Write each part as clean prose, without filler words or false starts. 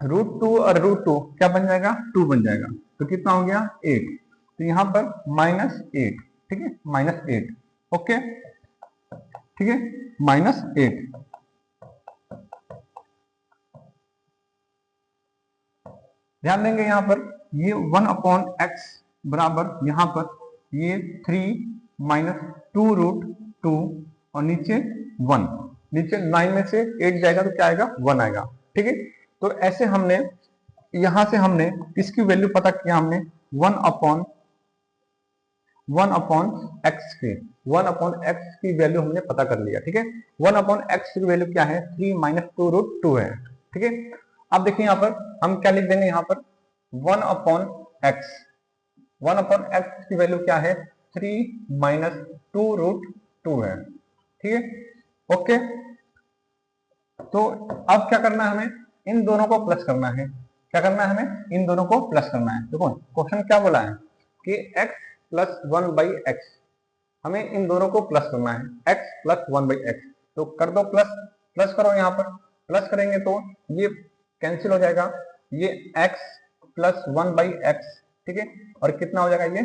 √2 और √2 क्या बन जाएगा, 2 बन जाएगा, तो कितना हो गया 8, तो यहाँ पर -8, ठीक है, -8, ओके, ठीक है, -8। ध्यान देंगे यहाँ पर ये 1/x बराबर यहाँ पर ये 3 -2√2 और नीचे 1, नीचे 9 में से 8 जाएगा तो क्या आएगा 1 आएगा, ठीक है। तो ऐसे हमने यहां से हमने किसकी वैल्यू पता किया, हमने 1/x की वैल्यू हमने पता कर लिया, ठीक है। 1/x की वैल्यू क्या है, 3 -2√2 है, ठीक है। अब देखिए यहाँ पर हम क्या लिख देंगे, यहाँ पर 1/x की वैल्यू क्या है, 3 -2√2 है, ठीक है, ओके। तो अब क्या करना है, हमें इन दोनों को प्लस करना है, क्या करना है, हमें इन दोनों को प्लस करना है। देखो क्वेश्चन क्या बोला है कि x + 1/x, हमें इन दोनों को प्लस करना है, x + 1/x, तो कर दो प्लस, प्लस करो, यहाँ पर प्लस करेंगे तो ये कैंसिल हो जाएगा, ये x + 1/x, ठीक है, और कितना हो जाएगा ये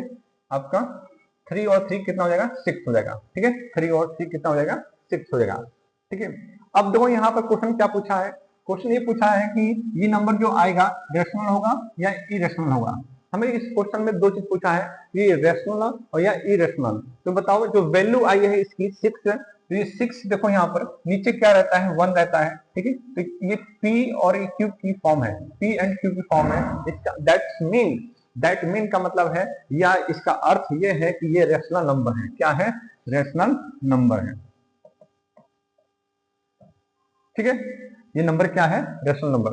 आपका 3 और 3 कितना हो जाएगा 6 हो जाएगा, ठीक है, 3 और 3 कितना हो जाएगा 6 हो जाएगा, ठीक है। अब देखो यहाँ पर क्वेश्चन क्या पूछा है, क्वेश्चन ये पूछा है कि ये नंबर जो आएगा रेशनल होगा या इरेशनल होगा। हमें इस क्वेश्चन में दो चीज पूछा है, ये रेशनल और या इरेशनल, तो बताओ जो वैल्यू आई है इसकी 6 है, तो ये 6 देखो यहाँ पर नीचे क्या रहता है 1 रहता है, ठीक है, तो ये p और ये q की फॉर्म है, p एंड q की फॉर्म है, इसका दैट मीन का मतलब है या इसका अर्थ ये है कि ये रेशनल नंबर है, क्या है, रेशनल नंबर है, ठीक है, ये नंबर क्या है, रेशनल नंबर।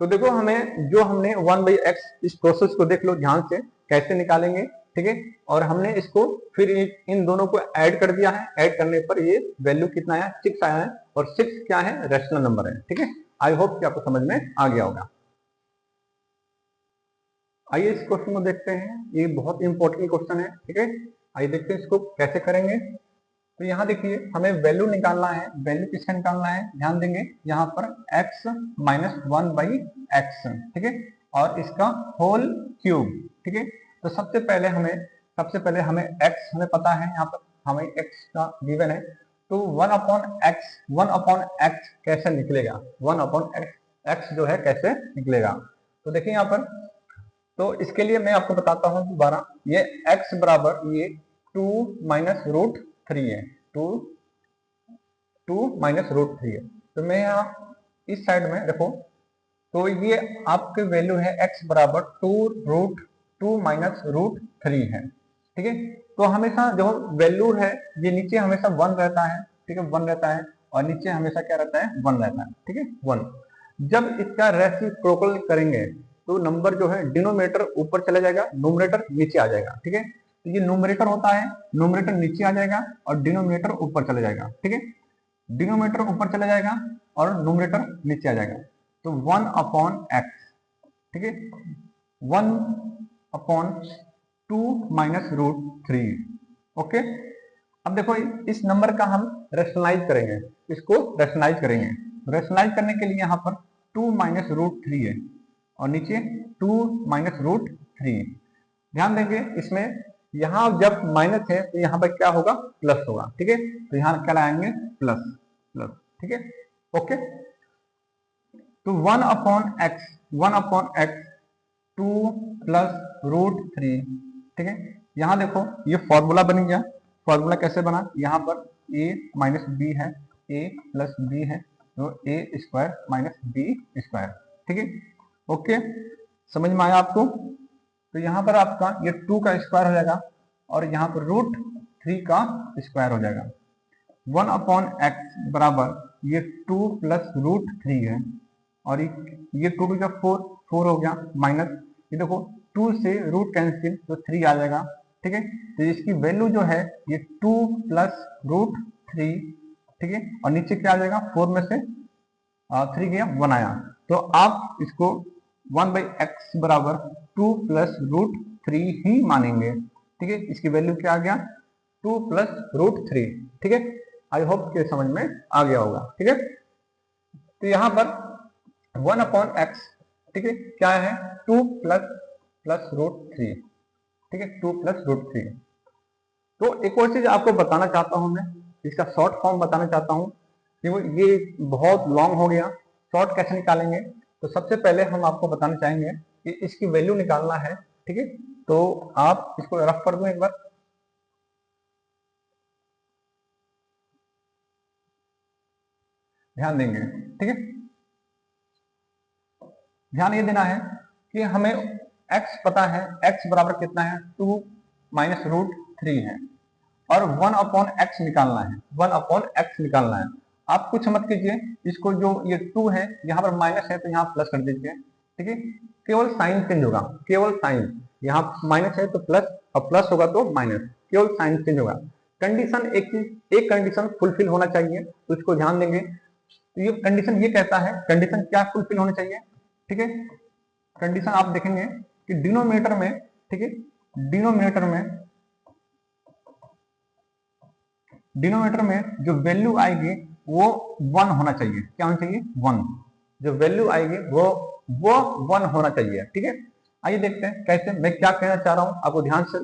तो देखो हमें जो हमने 1/x, इस प्रोसेस को देख लो ध्यान से कैसे निकालेंगे, ठीक है, और हमने इसको फिर इन दोनों को ऐड कर दिया है, ऐड करने पर ये वैल्यू कितना आया 6 आया है, और 6 क्या है, रेशनल नंबर है, ठीक है। आई होप कि आपको समझ में आ गया होगा। आइए इस क्वेश्चन को देखते हैं, ये बहुत इंपॉर्टेंट क्वेश्चन है, ठीक है। आइए देखते हैं इसको कैसे करेंगे। तो यहाँ देखिए हमें वैल्यू निकालना है, वैल्यू किसका निकालना है, ध्यान देंगे यहाँ पर x - 1/x, ठीक है, और इसका होल क्यूब, ठीक है। तो सबसे पहले हमें x हमें पता है, यहाँ पर हमें x का गिवन है, तो 1/x कैसे निकलेगा, 1/x जो है कैसे निकलेगा। तो देखिए यहाँ पर, तो इसके लिए मैं आपको बताता हूँ दोबारा, ये x बराबर ये 2 -√3 है, 2 -√3 है, तो मैं यहाँ इस साइड में देखो, तो ये आपके वैल्यू है x बराबर 2√2 -√3 है, ठीक है। तो हमेशा जो वैल्यू है ये नीचे हमेशा 1 रहता है, ठीक है, 1 रहता है, और नीचे हमेशा क्या रहता है 1 रहता है, ठीक है, 1। जब इसका रेसिप्रोकल करेंगे तो नंबर जो है डिनोमिनेटर ऊपर चला जाएगा, न्यूमरेटर नीचे आ जाएगा, ठीक है। तो ये न्यूमरेटर होता है, न्यूमरेटर नीचे आ जाएगा और डिनोमिनेटर ऊपर चला जाएगा, ठीक है, डिनोमिनेटर ऊपर चला जाएगा और न्यूमरेटर नीचे आ जाएगा, तो 1/x, ठीक है, 1/2 -√3, ओके। अब देखो इस नंबर का हम रेशनलाइज करेंगे, इसको रेशनलाइज करेंगे, रेशनलाइज करने के लिए यहाँ पर 2 -√3 है और नीचे 2 -√3। ध्यान देंगे इसमें यहाँ जब माइनस है तो यहाँ पर क्या होगा, प्लस होगा, ठीक है, तो यहाँ क्या लाएंगे प्लस, ठीक है, ओके। तो 1/x 2 +√3, ठीक है। यहाँ देखो ये फॉर्मूला बन गया, फॉर्मूला कैसे बना, यहाँ पर a - b है, a + b है, तो a² - b², ठीक है, ओके, समझ में आया आपको। तो यहाँ पर आपका ये 2 का स्क्वायर हो जाएगा और यहाँ पर √3 का स्क्वायर हो जाएगा। 1/x बराबर ये 2 +√3 है और ये 2 का 4 हो गया, माइनस ये देखो 2 से रूट कैंसिल तो 3 आ जाएगा, ठीक है। तो इसकी वैल्यू जो है ये 2 +√3, ठीक है, और नीचे क्या आ जाएगा 4 में से 3 गया 1 आया, तो आप इसको 1/x बराबर 2 +√3 ही मानेंगे, ठीक है। इसकी वैल्यू क्या आ गया 2 +√3, ठीक है। आई होप कि समझ में आ गया होगा, ठीक है। तो यहाँ पर 1/x ठीक है, क्या है 2 प्लस रूट 3, ठीक है 2 प्लस रूट 3। तो एक और चीज आपको बताना चाहता हूं मैं, इसका शॉर्ट फॉर्म बताना चाहता हूं कि ये बहुत लॉन्ग हो गया, शॉर्ट कैसे निकालेंगे। तो सबसे पहले हम आपको बताना चाहेंगे कि इसकी वैल्यू निकालना है, ठीक है। तो आप इसको रफ कर दो एक बार, ध्यान देंगे, ठीक है। ध्यान ये देना है कि हमें x पता है, x बराबर कितना है 2 माइनस रूट 3 है, और 1 अपॉन एक्स निकालना है, 1 अपॉन एक्स निकालना है। आप कुछ मत कीजिए, इसको जो ये 2 है यहाँ पर माइनस है तो यहाँ प्लस कर दीजिए, ठीक है। केवल साइन चेंज होगा, केवल साइन, यहाँ माइनस है तो प्लस और प्लस होगा तो माइनस, केवल साइन चेंज होगा। कंडीशन एक चीज, एक कंडीशन फुलफिल होना चाहिए, तो इसको ध्यान देंगे। तो ये कंडीशन ये कहता है, कंडीशन क्या फुलफिल होनी चाहिए, ठीक है। कंडीशन आप देखेंगे कि डिनोमिनेटर में, ठीक है, डिनोमिनेटर में जो वैल्यू आएगी वो 1 होना चाहिए। क्या होना चाहिए 1, जो वैल्यू आएगी वो 1 होना चाहिए, ठीक है। आइए देखते हैं कैसे, मैं क्या कहना चाह रहा हूं आपको ध्यान से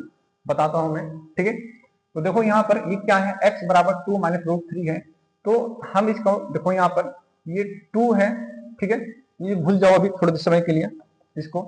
बताता हूं मैं, ठीक है। तो देखो यहाँ पर ये क्या है, x बराबर 2 माइनस रूट 3 है। तो हम इसको देखो यहाँ पर ये 2 है, ठीक है। ये भूल जाओ अभी थोड़े समय के लिए इसको,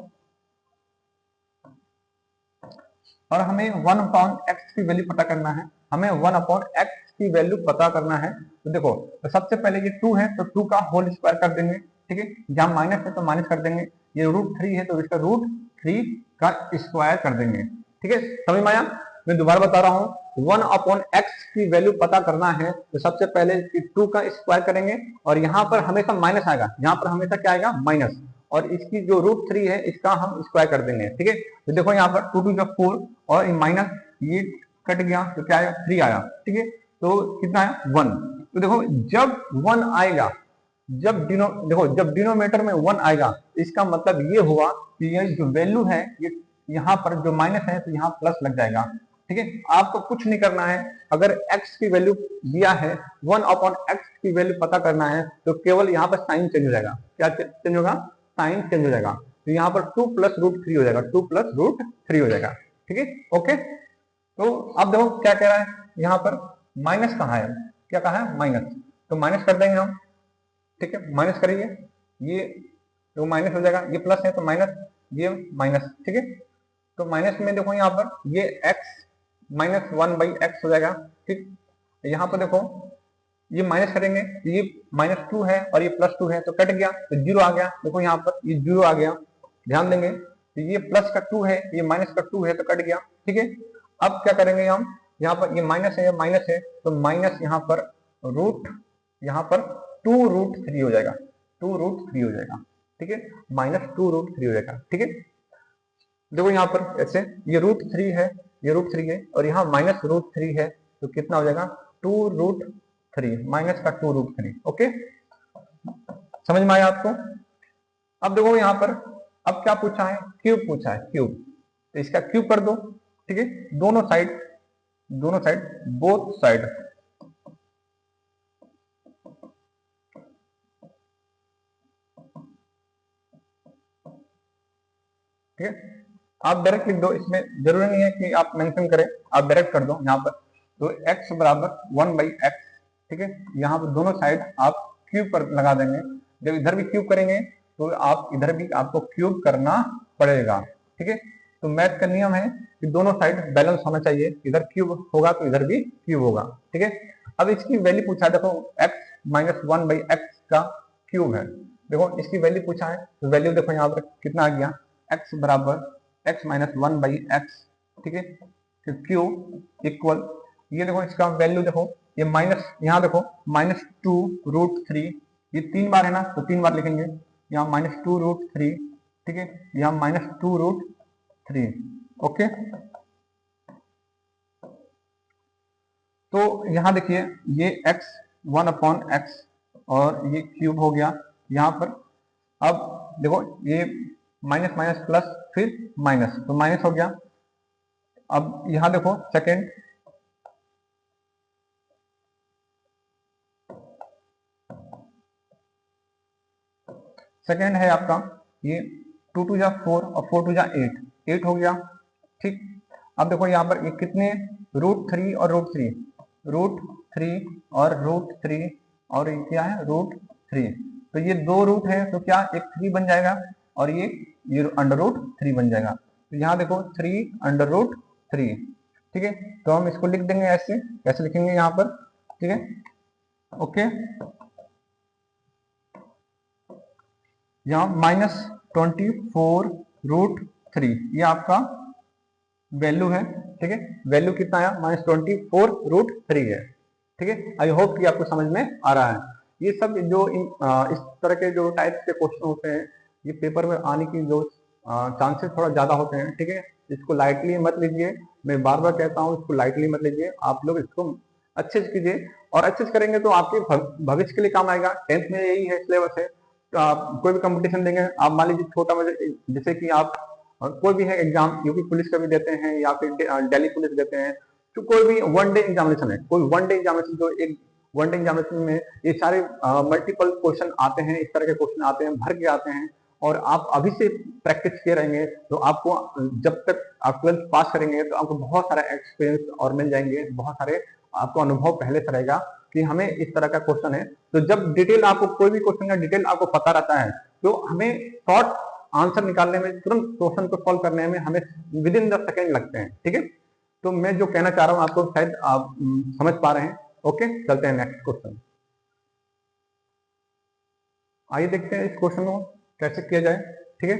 और हमें 1 अपॉन एक्स की वैल्यू पता करना है, हमें 1 अपॉन एक्स की वैल्यू पता करना है। तो देखो, तो सबसे पहले ये 2 है तो 2 का होल स्क्वायर कर देंगे, ठीक है। जहां माइनस है तो माइनस कर देंगे, ये रूट 3 है तो इसका रूट 3 का स्क्वायर कर देंगे, ठीक है। समझ में आया? मैं दोबारा बता रहा हूँ, 1 अपॉन एक्स की वैल्यू पता करना है तो सबसे पहले 2 का स्क्वायर करेंगे, और यहाँ पर हमेशा माइनस आएगा, यहाँ पर हमेशा क्या आएगा माइनस, और इसकी जो रूट 3 है इसका हम स्क्वायर कर देंगे, ठीक है। तो देखो यहाँ पर 2 2 4 और माइनस ये कट गया तो क्या आया 3 आया, ठीक है। तो कितना आया 1। तो देखो जब 1 आएगा, देखो जब डिनोमिनेटर में 1 आएगा, इसका मतलब ये हुआ कि ये जो वैल्यू है ये यहाँ पर जो माइनस है तो यहाँ प्लस लग जाएगा, ठीक है। आपको कुछ नहीं करना है, अगर x की वैल्यू दिया है, 1 अपॉन एक्स की वैल्यू पता करना है, तो केवल यहाँ पर साइन चेंज हो जाएगा। क्या चेंज होगा? साइन चेंज हो जाएगा। तो यहाँ पर 2 प्लस रूट 3 हो जाएगा, 2 प्लस रूट 3 हो जाएगा, ठीक है। ओके, तो अब देखो क्या कह रहा है यहाँ पर, माइनस कहाँ है, क्या कहा है माइनस, तो माइनस कर देंगे हम, ठीक है। माइनस करेंगे, ये तो माइनस हो जाएगा, ये प्लस है तो माइनस, ये माइनस, ठीक है। तो माइनस में देखो यहाँ पर ये x माइनस 1 बाई एक्स हो जाएगा, ठीक। यहाँ पर देखो ये माइनस करेंगे, ये माइनस 2 है और ये प्लस 2 है तो कट गया तो 0 आ गया, देखो यहाँ पर ये 0 आ गया, ध्यान देंगे। तो ये प्लस का 2 है, ये माइनस का 2 है तो कट गया, ठीक है। अब क्या करेंगे हम, यहाँ पर ये माइनस है तो माइनस यहाँ पर रूट, यहाँ पर 2 रूट 3 हो जाएगा, 2 रूट 3 हो जाएगा, ठीक है। माइनस 2 रूट 3 हो जाएगा, ठीक है। देखो यहाँ पर ऐसे ये रूट 3 है, ये रूट 3 है, और यहाँ माइनस रूट 3 है तो कितना हो जाएगा 2 रूट 3 माइनस का 2 रूट 3। ओके, समझ में आया आपको? अब देखो यहाँ पर, अब क्या पूछा है, क्यूब पूछा है, क्यूब, तो इसका क्यूब कर दो, ठीक है। दोनों साइड, दोनों साइड, बोथ साइड, ठीक है। आप डायरेक्ट लिख दो, इसमें जरूरी नहीं है कि आप मेंशन करें, आप डायरेक्ट कर दो यहाँ पर। तो x बराबर 1 बाई एक्स, ठीक है। यहाँ पर दोनों साइड आप क्यूब पर लगा देंगे, जब इधर भी क्यूब करेंगे तो आप इधर भी आपको क्यूब करना पड़ेगा, ठीक है। तो मैथ का नियम है कि दोनों साइड बैलेंस होना चाहिए, इधर क्यूब होगा तो इधर भी क्यूब होगा, ठीक है। अब इसकी वैल्यू पूछा है, देखो x माइनस 1 बाई एक्स का क्यूब है, देखो इसकी वैल्यू पूछा है, तो वैल्यू देखो यहाँ पर कितना आ गया, x बराबर x माइनस 1 बाई एक्स, ठीक है। क्यूब इक्वल, ये देखो इसका वैल्यू देखो, ये माइनस, यहाँ देखो माइनस 2 रूट 3, ये 3 बार है ना तो 3 बार लिखेंगे, यहाँ माइनस 2 रूट 3, ठीक है, यहाँ माइनस 2 रूट 3। ओके, तो यहाँ देखिए ये x 1 अपॉन एक्स और ये क्यूब हो गया यहाँ पर। अब देखो ये माइनस माइनस प्लस फिर माइनस, तो माइनस हो गया। अब यहां देखो सेकेंड, सेकेंड है आपका ये 2 2 जा 4 और 4 2 जा 8, 8 हो गया। ठीक, अब देखो यहाँ पर ये कितने, √3 और √3, √3 और √3 और ये क्या है √3, तो ये दो रूट है तो क्या एक 3 बन जाएगा और ये √3 बन जाएगा। तो यहाँ देखो 3√3, ठीक है, तो हम इसको लिख देंगे ऐसे, कैसे लिखेंगे यहाँ पर, ठीक है, ओके। यहाँ -24√3 ये आपका वैल्यू है, ठीक है, वैल्यू कितना आया -24√3 है, ठीक है। आई होप कि आपको समझ में आ रहा है। ये सब जो इस तरह के जो टाइप के क्वेश्चन होते हैं ये पेपर में आने की जो चांसेस थोड़ा ज्यादा होते हैं, ठीक है, इसको लाइटली मत लीजिए, मैं बार बार कहता हूँ इसको लाइटली मत लीजिए, आप लोग इसको अच्छे से कीजिए और अच्छे से करेंगे तो आपके भविष्य के लिए काम आएगा। 10th में यही है सिलेबस है, तो आप कोई भी कंपटीशन देंगे, आप मान लीजिए छोटा जैसे कि आप कोई भी है एग्जाम, यूपी पुलिस का भी देते हैं या फिर दिल्ली पुलिस देते हैं, तो कोई भी वन डे एग्जामिनेशन है, कोई वन डे एग्जामिनेशन, जो एक वन डे एग्जामिनेशन में ये सारे मल्टीपल क्वेश्चन आते हैं, इस तरह के क्वेश्चन आते हैं, भर के आते हैं, और आप अभी से प्रैक्टिस किए रहेंगे तो आपको जब तक आप 12th पास करेंगे तो आपको बहुत सारा एक्सपीरियंस और मिल जाएंगे, बहुत सारे आपको अनुभव पहले से रहेगा कि हमें इस तरह का क्वेश्चन है। तो जब डिटेल आपको कोई भी क्वेश्चन का डिटेल आपको पता रहता है तो हमें शॉर्ट आंसर निकालने में, तुरंत क्वेश्चन को सॉल्व करने में हमें विदिन 10 सेकेंड लगते हैं, ठीक है। तो मैं जो कहना चाह रहा हूं आपको शायद आप समझ पा रहे हैं। ओके, चलते हैं नेक्स्ट क्वेश्चन। आइए देखते हैं इस क्वेश्चन को कैसे किया जाए, ठीक है।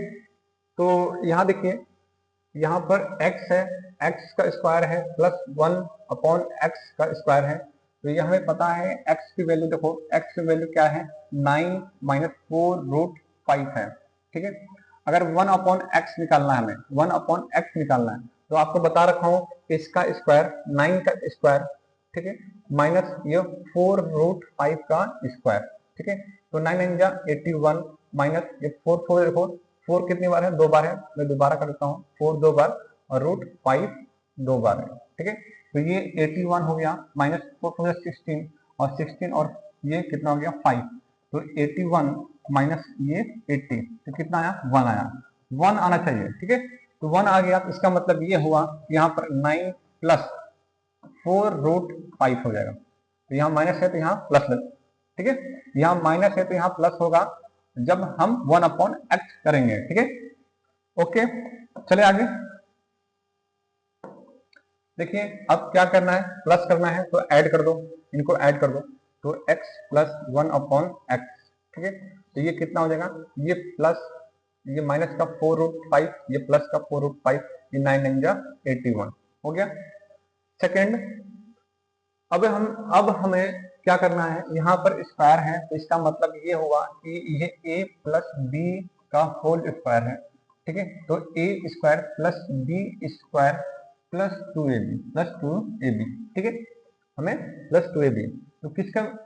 तो यहाँ देखिए, यहाँ पर x है, x का स्क्वायर है प्लस 1/x का स्क्वायर है, तो ये हमें पता है x की वैल्यू, देखो x की वैल्यू क्या है 9 - 4√5 है, ठीक है। अगर 1/x निकालना है, हमें 1/x निकालना है तो आपको बता रखा हूं इसका स्क्वायर 9 का स्क्वायर, ठीक है, माइनस ये 4√5 का स्क्वायर, ठीक है। तो 9 9 जा 81 माइनस ये 4 4 देखो 4 कितनी बार है, 2 बार है, मैं दोबारा कर देता हूँ, 4 2 बार और √5 2 बार है, ठीक है। तो ये 81 हो गया, माइनस 4 4 16 और 16 और ये कितना हो गया 5, तो 81 माइनस ये 80, तो कितना आया 1 आया, 1 आना चाहिए, ठीक है। तो 1 आ गया, इसका मतलब ये हुआ यहाँ पर 9 प्लस 4√5 हो जाएगा, तो यहाँ माइनस है तो यहाँ प्लस, ठीक है, यहाँ माइनस है तो यहाँ प्लस होगा जब हम 1/x करेंगे, ठीक है। ओके, चले आगे। देखिए अब क्या करना है, प्लस करना है तो ऐड कर दो, इनको ऐड कर दो, तो x प्लस 1/x, ठीक है। तो ये कितना हो जाएगा, ये प्लस ये माइनस का 4√5, ये प्लस का 4√5, ये 9 9 जा 81 हो गया। सेकेंड, अब हमें क्या करना है, यहाँ पर स्क्वायर है तो इसका मतलब ये हुआ कि ये a प्लस बी का होल स्क्वायर है, ठीक है। तो a square plus B square plus 2ab, ठीक है, हमें प्लस 2ab, तो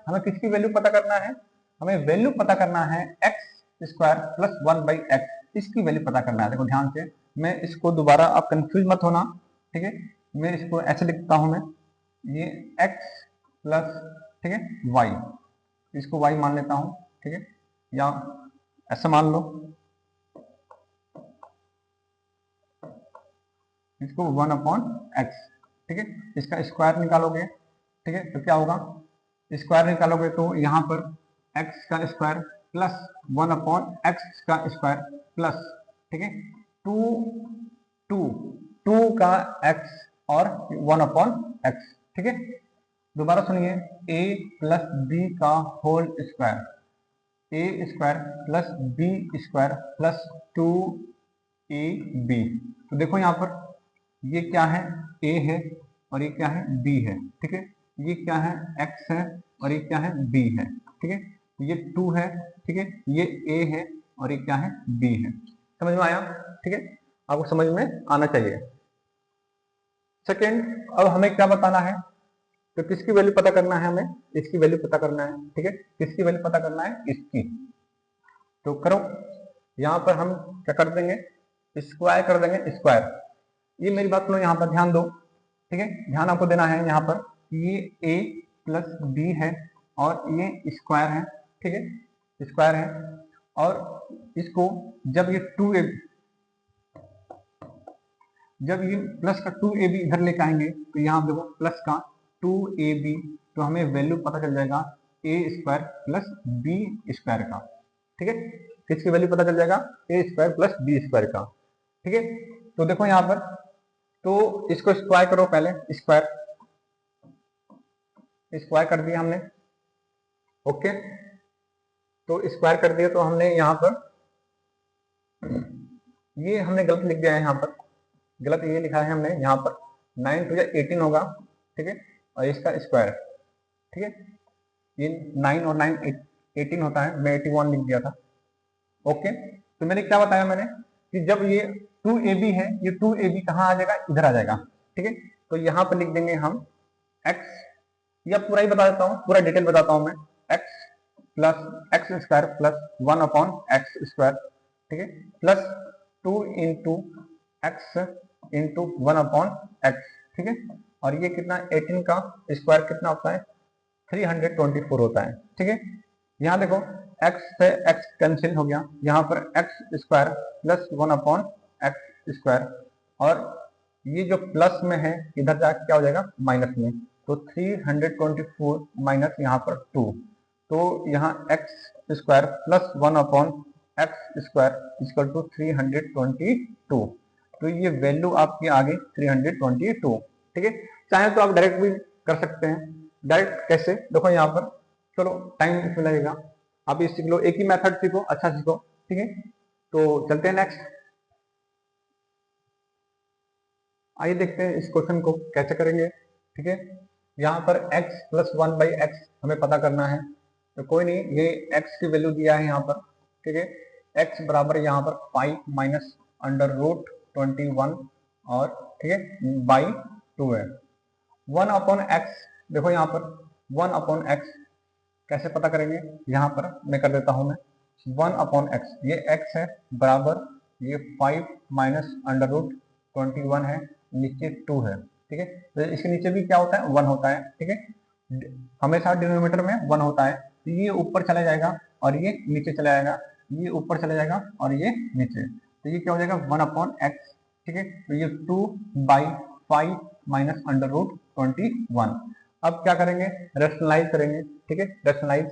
हमें किसकी वैल्यू पता करना है, हमें वैल्यू पता करना है x स्क्वायर प्लस 1/x, इसकी वैल्यू पता करना है। देखो ध्यान से, मैं इसको दोबारा, आप कंफ्यूज मत होना, ठीक है, मैं इसको ऐसे लिखता हूं, मैं ये x प्लस, ठीक है, y, इसको y मान लेता हूं, ठीक है, या ऐसा मान लो, इसको 1/x, ठीक है, इसका स्क्वायर निकालोगे, ठीक है, तो क्या होगा, स्क्वायर निकालोगे तो यहाँ पर x का स्क्वायर प्लस 1/x का स्क्वायर प्लस, ठीक है, 2 का x और 1/x, ठीक है। दोबारा सुनिए, a प्लस बी का whole square, a square plus B square plus 2ab, तो देखो यहाँ पर ये क्या है, a है और ये क्या है, b है, ठीक है, ये क्या है, x है और ये क्या है, b है, ठीक है, ये 2 है, ठीक है, ये a है और ये क्या है, b है। समझ में आया, ठीक है, आपको समझ में आना चाहिए। सेकेंड, अब हमें क्या बताना है, तो किसकी वैल्यू पता करना है, हमें इसकी वैल्यू पता करना है, ठीक है, किसकी वैल्यू पता करना है, इसकी। तो करो, यहाँ पर हम क्या कर देंगे, स्क्वायर कर देंगे, स्क्वायर, ये मेरी बात सुनो, यहाँ पर ध्यान दो, ठीक है, ध्यान आपको देना है यहाँ पर, ये a प्लस बी है और ये स्क्वायर है, ठीक है, स्क्वायर है, और इसको जब ये जब ये प्लस का 2ab इधर लेके आएंगे तो यहाँ देखो प्लस का 2ab, तो हमें वैल्यू पता चल जाएगा a square plus B square का। ठीक है, किसकी वैल्यू पता चल जाएगा? a square plus B square का। ठीक है, तो देखो यहाँ पर, तो इसको स्क्वायर करो, पहले स्क्वायर कर दिया हमने। ओके, तो स्क्वायर कर दिया, तो हमने यहाँ पर ये हमने गलत लिख दिया है, यहाँ पर गलत ये लिखा है हमने यहाँ पर 9 टू 18 होगा। ठीक है, और इसका स्क्वायर। ठीक है, ये 9 और 9 18 होता है, मैं 81 लिख दिया था। ओके, तो मैंने क्या बताया मैंने कि जब ये 2ab है, ये 2ab कहाँ आ जाएगा? इधर आ जाएगा। ठीक है, तो यहाँ पर लिख देंगे हम x, या पूरा ही बता देता हूँ, पूरा डिटेल बताता हूँ मैं, x plus x square plus 1 upon X square. ठीक है, plus 2 into x into 1 upon x. ठीक है, और ये कितना 18 का स्क्वायर कितना होता है? 324 होता है। ठीक है, यहाँ देखो x से x कैंसिल हो गया, यहाँ पर x square plus 1 upon X square, और ये जो प्लस में है इधर जाके क्या हो जाएगा? माइनस में। तो 324 माइनस यहाँ पर 2, तो यहाँ X square plus 1 upon X square equal to 322। तो ये वैल्यू आपकी आ गई 322। ठीक है, चाहे तो आप डायरेक्ट भी कर सकते हैं। डायरेक्ट कैसे? देखो यहाँ पर, चलो टाइम इसमें लगेगा, आप ये सीख लो, एक ही मेथड सीखो, अच्छा सीखो। ठीक है, तो चलते हैं नेक्स्ट। आइए देखते हैं इस क्वेश्चन को कैसे करेंगे। ठीक है, यहाँ पर x प्लस 1 बाई एक्स हमें पता करना है, तो कोई नहीं, ये x की वैल्यू दिया है यहाँ पर। ठीक है, x बराबर यहाँ पर 5 माइनस अंडर रूट 21 और ठीक है बाई 2 है। 1 अपॉन एक्स, देखो यहाँ पर 1 अपॉन एक्स कैसे पता करेंगे? यहाँ पर मैं कर देता हूँ, मैं 1 अपॉन एक्स, ये x है बराबर ये 5 माइनस अंडर रूट 21 है, नीचे 2 है। ठीक है, तो इसके नीचे भी क्या होता है? 1 होता है। ठीक है, हमेशा डिनोमिनेटर में 1 होता है, तो ये ऊपर चला जाएगा और ये नीचे चला जाएगा, ये ऊपर चला जाएगा और ये नीचे, तो ये क्या हो जाएगा? 1 अपॉन एक्स। ठीक है, तो ये 2 बाई 5 माइनस अंडर रूट 21। अब क्या करेंगे? रेशनलाइज करेंगे। ठीक है, रेशनलाइज,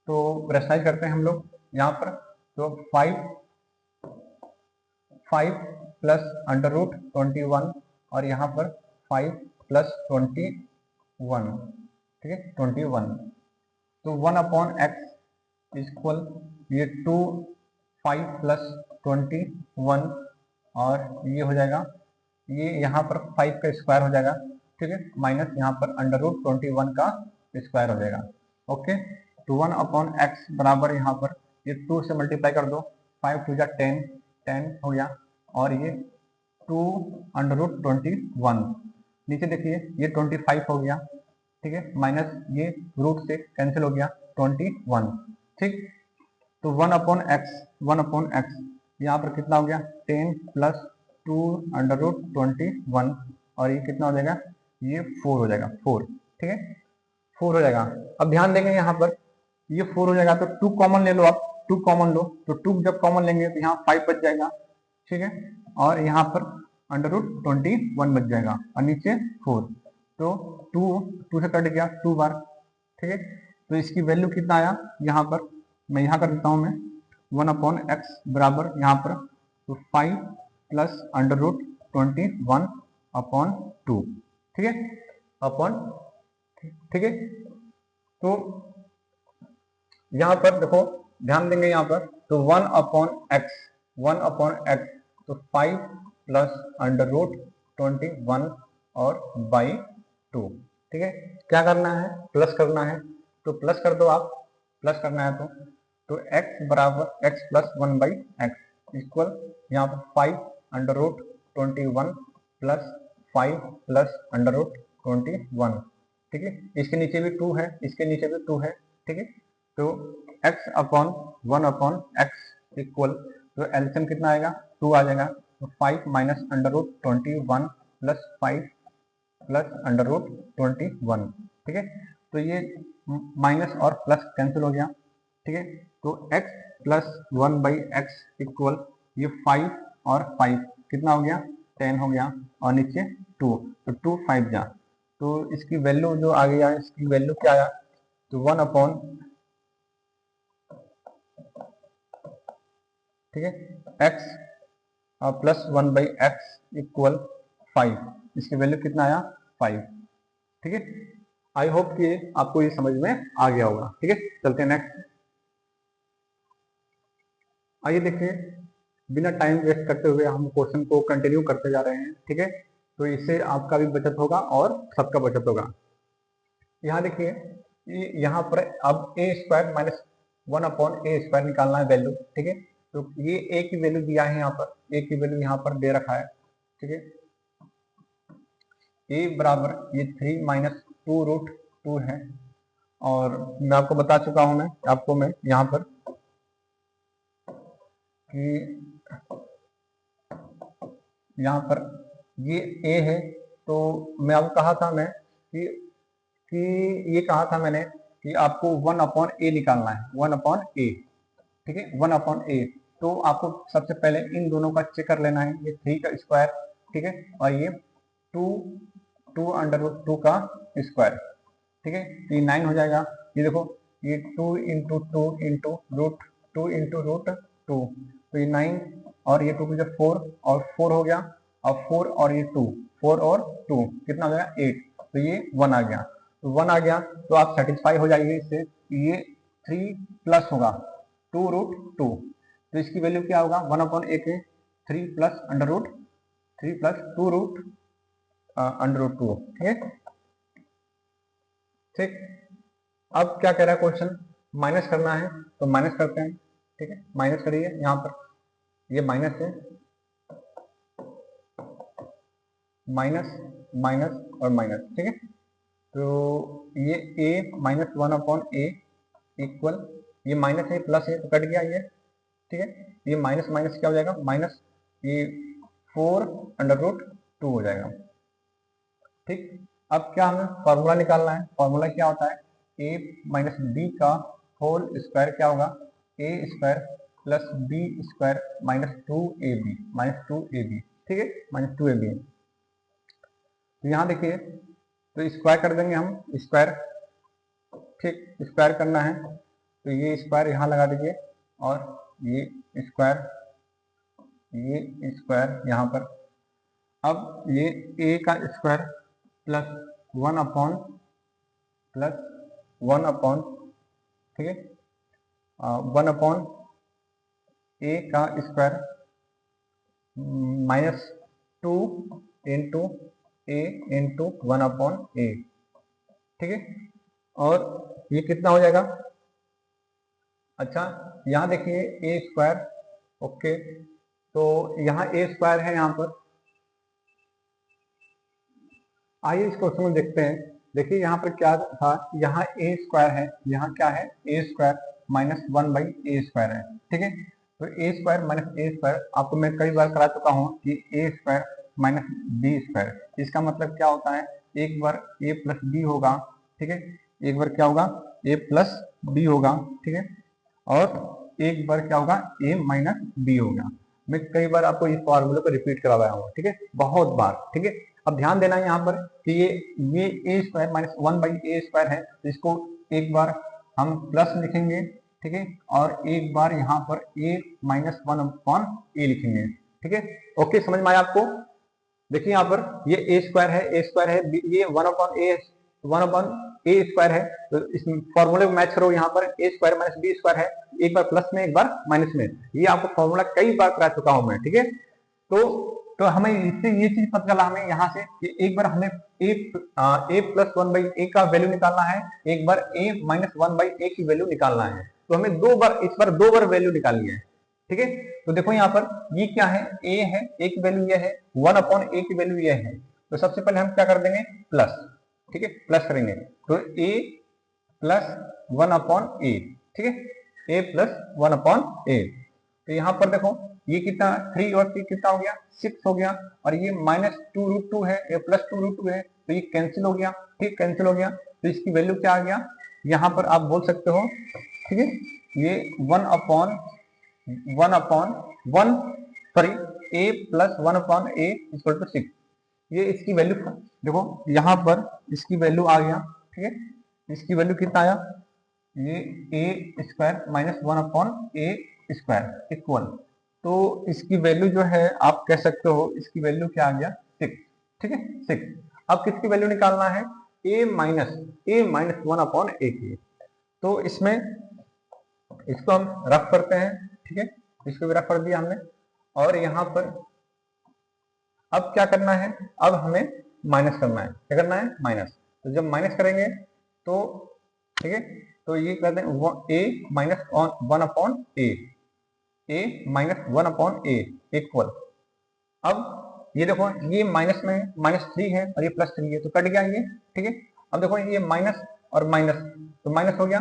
तो रेशनलाइज करते हैं हम लोग यहाँ पर, तो 5 प्लस अंडर रूट 21 और यहाँ पर 5 प्लस 21। ठीक है, 21, तो 1 अपॉन एक्स इक्वल ये 2 5 प्लस 21 और ये हो जाएगा, ये यहाँ पर 5 का स्क्वायर हो जाएगा। ठीक है, माइनस यहाँ पर अंडर रूट 21 का स्क्वायर हो जाएगा। ओके, तो 1 अपॉन एक्स बराबर यहाँ पर ये 2 से मल्टीप्लाई कर दो, 5 टू जा 10 हो गया, और ये 2 अंडर रूट 21, नीचे देखिए ये 25 हो गया। ठीक है, माइनस ये रूट से कैंसिल हो गया 21। ठीक, तो 1 अपॉन एक्स यहाँ पर कितना हो गया? 10 प्लस 2 अंडर रूट 21, और ये कितना हो जाएगा? ये 4 हो जाएगा, 4। ठीक है, 4 हो जाएगा। अब ध्यान देंगे यहाँ पर, ये 4 हो जाएगा तो 2 कॉमन ले लो, आप 2 कॉमन लो, तो 2 जब कॉमन लेंगे तो यहाँ 5 बच जाएगा। ठीक है, और यहाँ पर अंडर रूट 21 बच जाएगा और नीचे 4, तो 2 से कट गया 2 बार। ठीक है, तो इसकी वैल्यू कितना आया? यहाँ पर मैं यहाँ कर देता हूँ, मैं 1 अपॉन एक्स बराबर यहाँ पर तो 5 प्लस अंडर रूट 21 अपॉन 2। ठीक है, अपॉन, ठीक है, तो यहाँ पर देखो ध्यान देंगे यहाँ पर, तो 1 अपॉन एक्स, तो 5 प्लस अंडर रूट 21 और बाई 2। ठीक है, क्या करना है? प्लस करना है, तो प्लस कर दो आप, प्लस करना है तो x बराबर x plus 1 by X equal यहाँ पर 5 under root 21 plus 5 plus under root 21। ठीक है, इसके नीचे भी 2 है, इसके नीचे भी 2 है। ठीक है, तो x upon 1 upon X equal, तो एलसीएम कितना आएगा? 2 आ जाएगा, तो 5 minus under root 21 plus 5 plus under root 21। ठीक है, तो ये माइनस और प्लस कैंसिल हो गया। ठीक है, तो x प्लस 1/x इक्वल ये 5 और 5 कितना हो गया 10 हो गया और नीचे 2, तो 2 5 जा, तो इसकी वैल्यू जो आ गया, इसकी वैल्यू क्या आया, तो 1 अपॉन, ठीक है, x प्लस 1/x इक्वल 5, इसकी वैल्यू कितना आया 5, ठीक है। आई होप कि आपको ये समझ में आ गया होगा, ठीक है। चलते हैं नेक्स्ट। आइए देखिए, बिना टाइम वेस्ट करते हुए हम क्वेश्चन को कंटिन्यू करते जा रहे हैं, ठीक है। तो इससे आपका भी बचत होगा और सबका बचत होगा। यहाँ देखिए, यहाँ पर अब ए स्क्वायर माइनस 1 अपॉन ए स्क्वायर निकालना है वैल्यू, ठीक है। तो ये ए की वैल्यू दिया है, यहाँ पर ए की वैल्यू यहाँ पर दे रखा है, ठीक है। ए बराबर ये 3 माइनस 2√2 है, और मैं आपको बता चुका हूं, मैं यहाँ पर कि यहाँ पर ये ए है, तो मैं आपको कहा था कि ये कहा था मैंने कि आपको 1 अपॉन ए निकालना है, 1 अपॉन ए, ठीक है, 1 अपॉन ए। तो आपको सबसे पहले इन दोनों का चेक कर लेना है, ये 3 का स्क्वायर, ठीक है, और ये 2 अंडर रूट 2 का स्क्वायर, ठीक है, तो ये 9 हो जाएगा। ये देखो, ये 2 इंटू 2 इंटू रूट 2, तो ये 9 और ये 2 की जब 4 और 4 हो गया, और 4 और ये 2, 4 और 2 कितना हो जाएगा 8, तो ये 1 आ गया। तो 1 आ गया तो आप सेटिस्फाई हो जाइए इससे, ये 3 प्लस होगा 2√2, तो इसकी वैल्यू क्या होगा 1 अपॉन ए के 3 प्लस अंडर रूट 2, ठीक है, ठीक। अब क्या कह रहा है क्वेश्चन, माइनस करना है, तो माइनस करते हैं, ठीक है, माइनस करिए। यहाँ पर ये माइनस है, माइनस माइनस और माइनस, ठीक है। तो ये a minus 1 upon A equal, ये माइनस है प्लस है तो कट गया ये, ठीक है। ये माइनस माइनस क्या हो जाएगा, माइनस ये 4√2 हो जाएगा, ठीक। अब क्या हमें फॉर्मूला निकालना है, फॉर्मूला क्या होता है, a माइनस बी का होल स्क्वायर क्या होगा, a square plus B square minus 2ab, ठीक है, माइनस 2ab। तो यहाँ देखिए, तो स्क्वायर कर देंगे हम, स्क्वायर, ठीक, स्क्वायर करना है, तो ये स्क्वायर यहाँ लगा दीजिए, और ये स्क्वायर यहाँ पर। अब ये a का स्क्वायर प्लस 1 अपॉन, ठीक है, 1 अपॉन a का square minus 2 into a into 1 upon a, ठीक है, और ये कितना हो जाएगा। अच्छा, यहाँ देखिए a स्क्वायर, ओके, तो यहाँ a स्क्वायर है यहाँ पर। आइए इस क्वेश्चन में देखते हैं। देखिए यहाँ पर क्या था, यहाँ a स्क्वायर है, यहाँ क्या है a square minus 1/a square है, ठीक है। तो a square minus a square आपको मैं कई बार करा चुका हूँ कि a square minus b square, इसका मतलब क्या होता है, एक बार a प्लस b होगा, ठीक है, एक बार क्या होगा a प्लस b होगा, ठीक है, और एक बार क्या होगा a माइनस b होगा। मैं कई बार आपको इस फॉर्मूले को रिपीट करवाया हूँ, ठीक है, बहुत बार, ठीक है। अब ध्यान देना है यहाँ पर कि ये a square minus 1/a square है, तो इसको एक बार हम प्लस लिखेंगे, ठीक है, और एक बार यहाँ पर a माइनस 1 अपॉन a लिखेंगे, ठीक है। ओके, समझ में आया आपको। देखिए यहाँ पर ये a स्क्वायर है, ये 1 अपॉन a स्क्वायर है, तो इस फॉर्मूले को मैच करो। यहाँ पर a square minus b square है, एक बार प्लस में एक बार माइनस में, ये आपको फॉर्मूला कई बार करा चुका हूं मैं, ठीक है। तो हमें इससे ये चीज पता चला हमें यहाँ से कि एक बार हमें a प्लस 1/a का वैल्यू निकालना है, एक बार a माइनस 1/a की वैल्यू निकालना है। तो हमें इस बार दो बार वैल्यू निकालनी है, ठीक है। तो देखो यहाँ पर ये क्या है, a है, a की वैल्यू ये है, 1 अपॉन a की वैल्यू ये है। तो सबसे पहले हम क्या कर देंगे, प्लस, ठीक है, प्लस करेंगे, तो a प्लस 1 अपॉन a, ठीक है, a प्लस 1 अपॉन a। तो यहाँ पर देखो ये कितना 3 और 3 कितना हो गया 6 हो गया, और ये माइनस 2√2 है, ये प्लस 2√2 है, तो ये कैंसिल हो गया, ठीक, कैंसिल हो गया। तो इसकी वैल्यू क्या आ गया, यहाँ पर आप बोल सकते हो ठीक है। ये 1/1 sorry a plus 1/a equal to 6। ये इसकी वैल्यू देखो यहाँ पर इसकी वैल्यू आ गया, ठीक है। इसकी वैल्यू कितना आया, ये a square minus 1/a² equal, तो इसकी वैल्यू जो है आप कह सकते हो इसकी वैल्यू क्या आ गया 6, ठीक है 6। अब किसकी वैल्यू निकालना है, a माइनस 1/a की। तो इसमें इसको हम रफ करते हैं, ठीक है, इसको भी रफ कर दिया हमने। और यहाँ पर अब क्या करना है, अब हमें माइनस करना है। क्या करना है, माइनस। तो जब माइनस करेंगे तो ठीक है, तो ये कहते हैं a minus 1/a, a minus 1/a equal. अब ये देखो ये माइनस में -3 है और ये +3 है, तो कट गया ये, ठीक है। अब देखो ये माइनस और माइनस, तो माइनस हो गया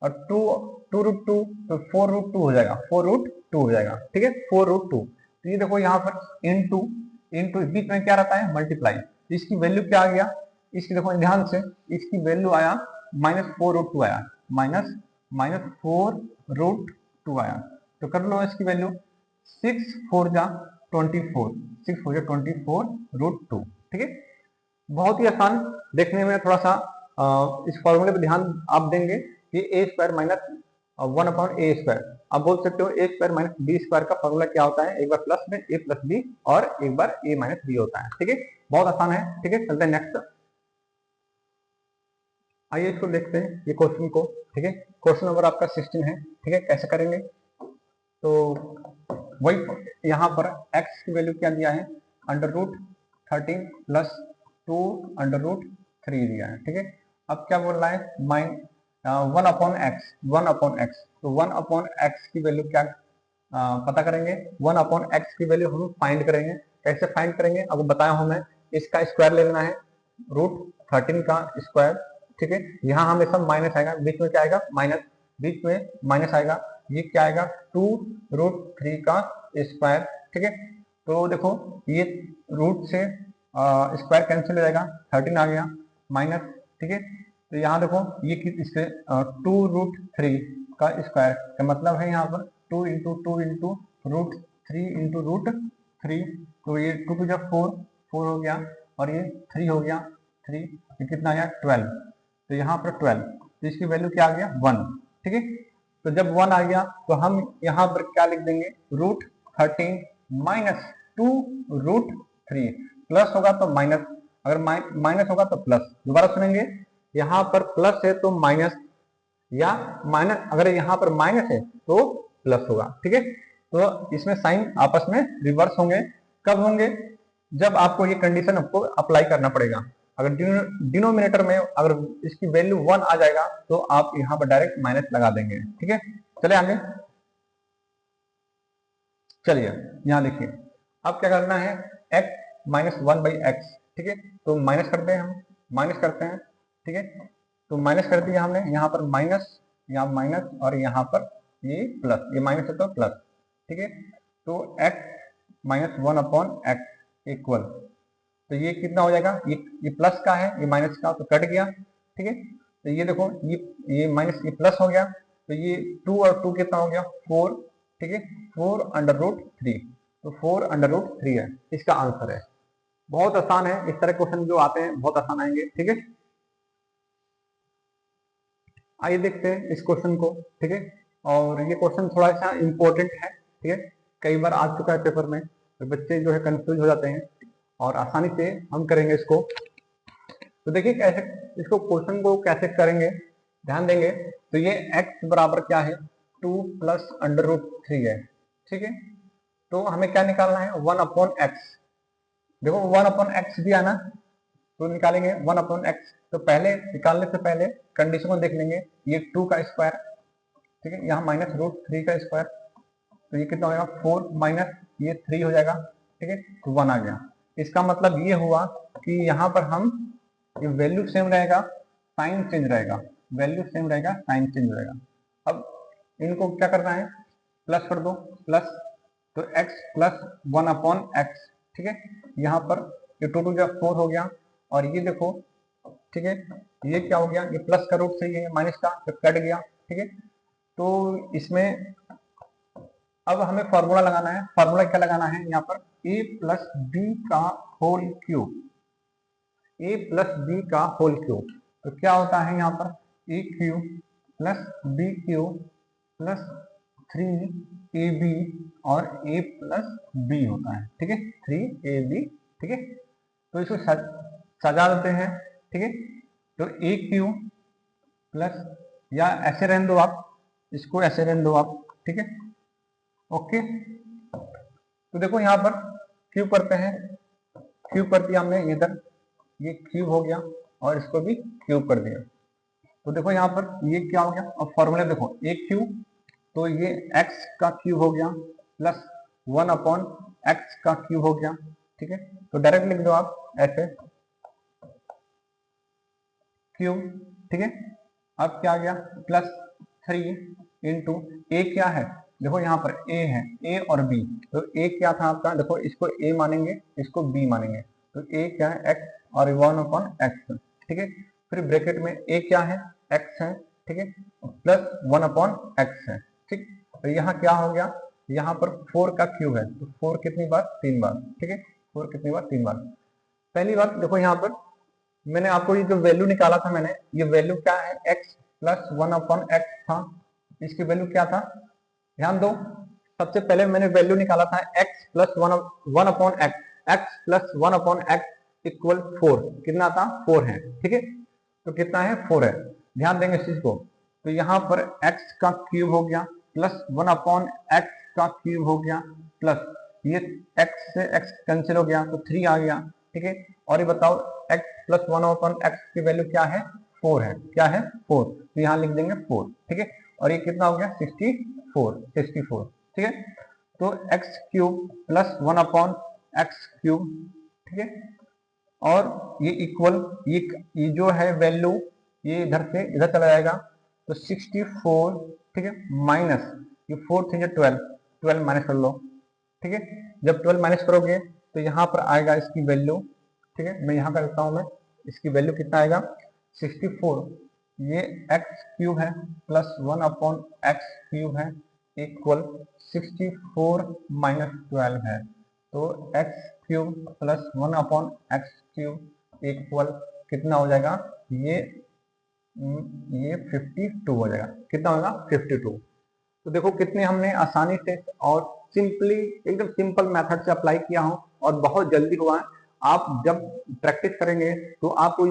और 2√2 तो 4√2 हो जाएगा, 4√2 हो जाएगा, ठीक है 4√2। तो ये देखो यहाँ पर इनटू बीच में क्या रहता है, मल्टीप्लाई। तो इसकी वैल्यू क्या आ गया, इसकी देखो ध्यान से, इसकी वैल्यू आया -4√2 आया, -4√2 आया। तो कर लो इसकी वैल्यू, 6 4 जा 24, 6 4 जा 24√2, ठीक है। बहुत ही आसान, देखने में थोड़ा सा इस फॉर्मूले पर ध्यान आप देंगे कि a² माइनस 1/a²। आप बोल सकते हो a² माइनस b² का फॉर्मूला क्या होता है, एक बार प्लस में a प्लस b और एक बार a माइनस b होता है, ठीक है। बहुत आसान है, ठीक है। चलते हैं नेक्स्ट। आइए इसको देखते हैं, ये क्वेश्चन को, ठीक है। क्वेश्चन नंबर आपका 16 है, ठीक है। कैसे करेंगे, तो वही यहाँ पर x की वैल्यू क्या दिया है, √13 प्लस 2 √3 दिया है, ठीक है। अब क्या बोल रहा है, 1/x, तो 1/x की वैल्यू क्या पता करेंगे, 1/x की वैल्यू हम फाइंड करेंगे। कैसे फाइंड करेंगे, अब बताया हूं मैं, इसका स्क्वायर ले लेना है, √13 का स्क्वायर, ठीक है। यहाँ हमेशा माइनस आएगा, बीच में क्या आएगा, माइनस, बीच में माइनस आएगा, ये क्या आएगा 2√3 का स्क्वायर, ठीक है। तो देखो ये रूट से स्क्वायर कैंसिल हो जाएगा, 13 आ गया माइनस, ठीक है। तो यहाँ देखो ये इससे 2√3 का स्क्वायर का मतलब है यहाँ पर 2 इंटू √3 इंटू √3, तो ये 2 टू 4 हो गया और ये 3 हो गया, 3, ये कितना आया 12, तो यहाँ पर 12, तो इसकी वैल्यू क्या आ गया 1, ठीक है। तो जब 1 आ गया तो हम यहाँ पर क्या लिख देंगे, √13 माइनस 2√3, प्लस होगा तो माइनस, अगर माइनस होगा तो प्लस। दोबारा सुनेंगे, यहाँ पर प्लस है तो माइनस, या माइनस, अगर यहाँ पर माइनस है तो प्लस होगा, ठीक है। तो इसमें साइन आपस में रिवर्स होंगे। कब होंगे, जब आपको ये कंडीशन आपको अप्लाई करना पड़ेगा। अगर डिनोमिनेटर में अगर इसकी वैल्यू 1 आ जाएगा तो आप यहाँ पर डायरेक्ट माइनस लगा देंगे, ठीक है। चले आगे, चलिए यहाँ लिखिए। अब क्या करना है, x माइनस 1/x, ठीक है। तो माइनस करते हैं, हम माइनस करते हैं, ठीक है। तो माइनस कर दिया हमने, यहाँ पर माइनस, यहाँ माइनस और यहाँ पर ये प्लस, ये माइनस है तो प्लस, ठीक है। तो x माइनस 1/x इक्वल, तो ये कितना हो जाएगा, ये प्लस का है, ये माइनस का, तो कट गया, ठीक है। तो ये देखो ये माइनस, ये प्लस हो गया, तो ये 2 और 2 कितना हो गया 4, ठीक है, 4√3, तो 4√3 है इसका आंसर है। बहुत आसान है, इस तरह क्वेश्चन जो आते हैं बहुत आसान आएंगे, ठीक है। आइए देखते हैं इस क्वेश्चन को, ठीक है। और ये क्वेश्चन थोड़ा सा इम्पोर्टेंट है, ठीक है, कई बार आ चुका है पेपर में, तो बच्चे जो है कंफ्यूज हो जाते हैं, और आसानी से हम करेंगे इसको। तो देखिए कैसे इसको क्वेश्चन को कैसे करेंगे, ध्यान देंगे। तो ये x बराबर क्या है, 2 प्लस √3 है, ठीक है। तो हमें क्या निकालना है, 1/x। देखो 1/x भी आना, तो निकालेंगे 1/x। तो पहले निकालने से पहले कंडीशन को देख लेंगे, ये 2 का स्क्वायर, ठीक है, यहाँ माइनस √3 का स्क्वायर, तो ये कितना हो जाएगा 4 माइनस ये 3 हो जाएगा, ठीक है, तो 1 आ गया। इसका मतलब ये हुआ कि यहाँ पर हम ये वैल्यू सेम रहेगा, साइन चेंज रहेगा, वैल्यू सेम रहेगा, साइन चेंज रहेगा। अब इनको क्या करना है, प्लस कर दो, प्लस, तो x प्लस 1/x, ठीक है। यहाँ पर ये 2 टू 4 हो गया, और ये देखो, ठीक है, ये क्या हो गया, ये प्लस का रूट 3 है, माइनस का, तो कट गया, ठीक है। तो इसमें अब हमें फॉर्मूला लगाना है। फॉर्मूला क्या लगाना है यहाँ पर, a प्लस बी का whole cube, a plus B का होल क्यूब। तो क्या होता है यहाँ पर, a cube plus B cube plus 3ab और a प्लस b होता है, ठीक है, 3ab, ठीक है। तो इसको सजा देते हैं, ठीक है। तो a क्यूब प्लस, या ऐसे रहने दो आप, इसको ऐसे रहने दो आप, ठीक है, ओके। तो देखो यहाँ पर क्यूब करते हैं, क्यूब कर दिया हमने इधर, ये क्यूब हो गया और इसको भी क्यूब कर दिया। तो देखो यहाँ पर ये क्या हो गया, अब फॉर्मूले देखो, a क्यूब, तो ये x का क्यूब हो गया प्लस 1 अपॉन x का क्यूब हो गया, ठीक है। तो डायरेक्ट लिख दो आप ऐसे, क्यूब, ठीक है। अब क्या आ गया, प्लस 3 इंटू a क्या है, देखो यहाँ पर a है, a और b। तो a क्या था आपका, देखो इसको a मानेंगे, इसको b मानेंगे। तो a क्या है, x और 1 अपॉन x, ठीक है। फिर ब्रैकेट में a क्या है, x है, ठीक है, प्लस 1 अपॉन x है, ठीक। तो यहाँ क्या हो गया, यहाँ पर 4 का क्यूब है, तो 4 कितनी बार, 3 बार, ठीक है, 4 कितनी बार, 3 बार। पहली बात देखो यहाँ पर मैंने आपको ये जो वैल्यू निकाला था मैंने, ये वैल्यू क्या है, x प्लस 1 अपॉन x था, इसकी वैल्यू क्या था, ध्यान दो। सबसे पहले मैंने वैल्यू निकाला था x plus 1 upon x, x plus 1 upon x equal 4, कितना था, 4 है, ठीक है। तो कितना है, 4 है, ध्यान देंगे इस चीज को। तो यहाँ पर x का क्यूब हो गया प्लस 1 अपॉन x का क्यूब हो गया प्लस ये x से x कैंसिल हो गया तो 3 आ गया, ठीक है। और ये बताओ x प्लस 1 अपॉन x की वैल्यू क्या है, 4 है, क्या है, 4। तो यहाँ लिख देंगे 4, ठीक है। और ये कितना हो गया, 64, ठीक है। तो x cube plus 1 upon x cube, ठीक है। और ये इक्वल, ये जो है वैल्यू, ये इधर से इधर चला जाएगा, तो 64, ठीक है, माइनस ये 4 थे 12 माइनस कर लो, ठीक है। जब 12 माइनस करोगे तो यहाँ पर आएगा इसकी वैल्यू, ठीक है, मैं यहाँ करता हूँ, मैं इसकी वैल्यू कितना आएगा, 64, ये x क्यूब है प्लस 1 अपॉन x क्यूब है इक्वल 64 माइनस 12 है। तो x cube plus 1 upon x cube equal कितना हो जाएगा, ये 52 हो जाएगा, कितना होगा, 52। तो देखो कितने हमने आसानी से और सिंपली, एकदम सिंपल मेथड से अप्लाई किया हो और बहुत जल्दी हुआ है। आप जब प्रैक्टिस करेंगे तो आपको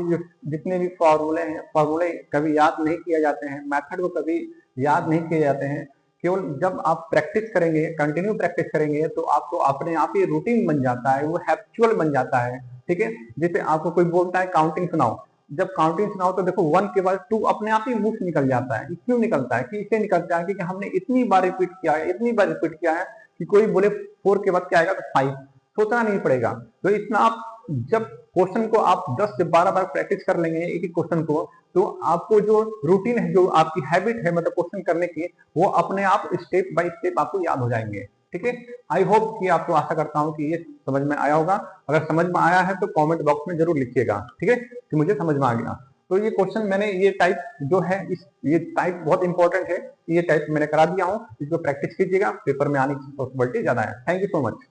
जितने भी फॉर्मूले कभी याद नहीं किए जाते हैं, मेथड को कभी याद नहीं किए जाते हैं। केवल जब आप प्रैक्टिस करेंगे, कंटिन्यू प्रैक्टिस करेंगे, तो आपको अपने आप ही रूटीन बन जाता है, वो हैबिचुअल बन जाता है, ठीक है। जैसे आपको कोई बोलता है काउंटिंग सुनाओ, जब काउंटिंग सुनाओ तो देखो 1 के बाद 2 अपने आप ही मुंह से निकल जाता है। क्यों निकलता है, कि इससे निकलता है कि हमने इतनी बार रिपीट किया है, इतनी बार रिपीट किया है कि कोई बोले 4 के बाद क्या आएगा, तो 5, सोचना नहीं पड़ेगा। तो इतना आप जब क्वेश्चन को आप 10 से 12 बार प्रैक्टिस कर लेंगे एक ही क्वेश्चन को, तो आपको जो रूटीन है, जो आपकी हैबिट है मतलब क्वेश्चन करने की, वो अपने आप स्टेप बाय स्टेप आपको याद हो जाएंगे, ठीक है। आई होप कि आपको, आशा करता हूं कि ये समझ में आया होगा। अगर समझ में आया है तो कमेंट बॉक्स में जरूर लिखिएगा, ठीक है, कि मुझे समझ में आ गया। तो ये क्वेश्चन मैंने, ये टाइप जो है, ये टाइप बहुत इंपॉर्टेंट है, ये टाइप मैंने करा दिया हूं, इसको प्रैक्टिस कीजिएगा, पेपर में आने की पॉसिबिलिटी ज्यादा है। Thank you so much.